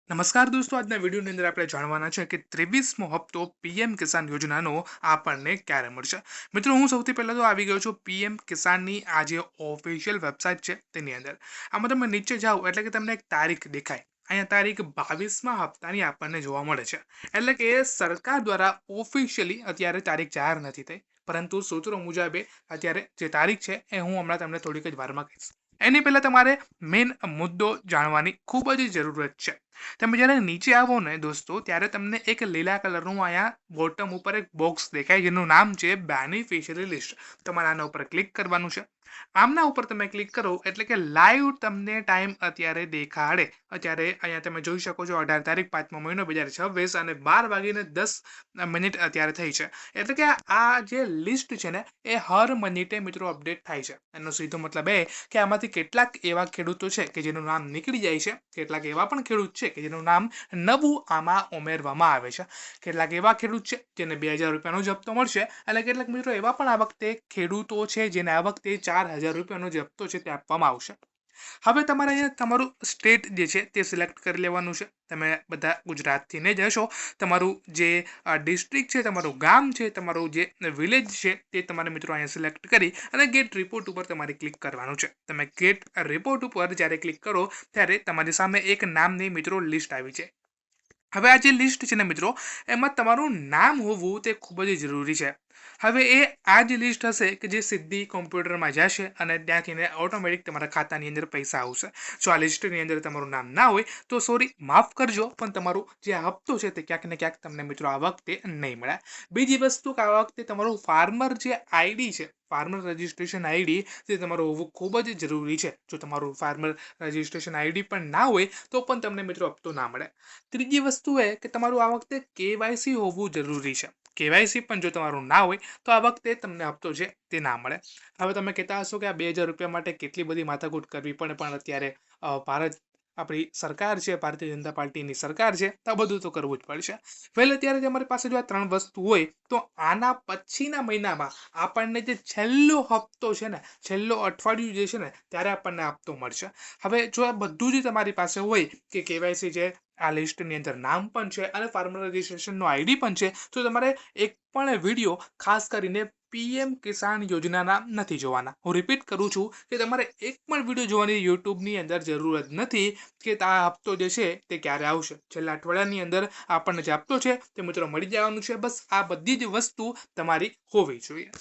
નમસ્કાર દોસ્તો, આજના વિડીયોની અંદર આપણે જાણવાના છે કે 23મો હપ્તો પીએમ કિસાન યોજનાનો આપણને ક્યારે મળશે. મિત્રો, હું સૌથી પહેલાં તો આવી ગયો છું પીએમ કિસાનની આ જે ઓફિશિયલ વેબસાઇટ છે તેની અંદર. આમાં તમે નીચે જાઓ એટલે કે તમને એક તારીખ દેખાય. અહીંયા તારીખ 22મા હપ્તાની આપણને જોવા મળે છે. એટલે કે સરકાર દ્વારા ઓફિશિયલી અત્યારે તારીખ જાહેર નથી થઈ, પરંતુ સૂત્રો મુજબે અત્યારે જે તારીખ છે એ હું હમણાં તમને થોડીક જ વારમાં કહીશ. એની પહેલાં તમારે મેઇન મુદ્દો જાણવાની ખૂબ જ જરૂરત છે. તમે જ્યારે નીચે આવો ને દોસ્તો, ત્યારે તમને એક લીલા કલરનું અહીંયા બોટમ ઉપર એક બોક્સ દેખાય જેનું નામ છે બેનિફિશિયરી લિસ્ટ. તમારે આના ઉપર ક્લિક કરવાનું છે. આમના ઉપર તમે ક્લિક કરો એટલે કે લાઈવ તમને ટાઈમ અત્યારે દેખાડે. અત્યારે અહીંયા તમે જોઈ શકો છો 18 તારીખ 5મો મહિનો 2026 અને 12:10 અત્યારે થઈ છે. એટલે કે આ જે લિસ્ટ છે ને એ હર મિનિટે મિત્રો અપડેટ થાય છે. એનો સીધો મતલબ એ કે આમાંથી કેટલાક એવા ખેડૂતો છે કે જેનું નામ નીકળી જાય છે, કેટલાક એવા પણ ખેડૂત છે કે જેનું નામ નવું આમાં ઉમેરવામાં આવે છે, કેટલાક એવા ખેડૂત છે જેને 2000 રૂપિયાનો જ હપ્તો મળશે, અને કેટલાક મિત્રો એવા પણ આ વખતે ખેડૂતો છે જેને આ વખતે 4000 રૂપિયાનો જે હપ્તો છે તે આપવામાં આવશે. હવે તમારે અહીંયા તમારું સ્ટેટ જે છે તે સિલેક્ટ કરી લેવાનું છે. તમે બધા ગુજરાતથી ને જ હશો. તમારું જે ડિસ્ટ્રિક્ટ છે, તમારું ગામ છે, તમારું જે વિલેજ છે તે તમારે મિત્રો અહીંયા સિલેક્ટ કરી અને ગેટ રિપોર્ટ ઉપર તમારે ક્લિક કરવાનું છે. તમે ગેટ રિપોર્ટ ઉપર જ્યારે ક્લિક કરો ત્યારે તમારી સામે એક નામની મિત્રો લિસ્ટ આવી છે. હવે આ જે લિસ્ટ છે ને મિત્રો, એમાં તમારું નામ હોવું તે ખૂબ જ જરૂરી છે. હવે એ આ જ લિસ્ટ હશે કે જે સીધી કોમ્પ્યુટરમાં જશે અને ત્યાંથી ઓટોમેટિક તમારા ખાતાની અંદર પૈસા આવશે. જો આ લિસ્ટની અંદર તમારું નામ ના હોય તો સોરી, માફ કરજો, પણ તમારું જે આ હપ્તો છે તે ક્યાંક ને ક્યાંક તમને મિત્રો આ વખતે નહીં મળે. બીજી વસ્તુ કે આ વખતે તમારું ફાર્મર જે આઈડી છે, ફાર્મર રજિસ્ટ્રેશન આઈડી, તે તમારું હોવું ખૂબ જ જરૂરી છે. જો તમારું ફાર્મર રજિસ્ટ્રેશન આઈડી પણ ના હોય તો પણ તમને મિત્રો હપ્તો ના મળે. ત્રીજી વસ્તુ એ કે તમારું આ વખતે કેવાયસી હોવું જરૂરી છે. કેવાયસી પણ જો તમારું ના હોય તો આ વખતે તમને હપ્તો છે તે ના મળે. હવે તમે કહેતા હશો કે આ 2000 રૂપિયા માટે કેટલી બધી માથાકૂટ કરવી પડે, પણ અત્યારે ભારત આપણી સરકાર છે, ભારતીય જનતા પાર્ટીની સરકાર છે, તો આ બધું તો કરવું જ પડશે. પહેલે અત્યારે તમારી પાસે જો આ 3 વસ્તુ હોય તો આના પછીના મહિનામાં આપણને જે છેલ્લો હપ્તો છે ને, છેલ્લો અઠવાડિયું જે છે ને, ત્યારે આપણને હપ્તો મળશે. હવે જો આ બધું જ તમારી પાસે હોય કે કેવાયસી છે, આ લિસ્ટની અંદર નામ પણ છે અને ફાર્મર રજિસ્ટ્રેશનનો આઈડી પણ છે, તો તમારે એક પણ વિડીયો ખાસ કરીને પીએમ કિસાન યોજનાના નથી જોવાના. હું રિપીટ કરું છું કે તમારે એક પણ વિડીયો જોવાની યુટ્યુબની અંદર જરૂર જ નથી કે આ હપ્તો જે છે તે ક્યારે આવશે. છેલ્લા અઠવાડિયાની અંદર આપણને જે હપ્તો છે તે મિત્રો મળી જવાનું છે. બસ આ બધી જ વસ્તુ તમારી હોવી જોઈએ.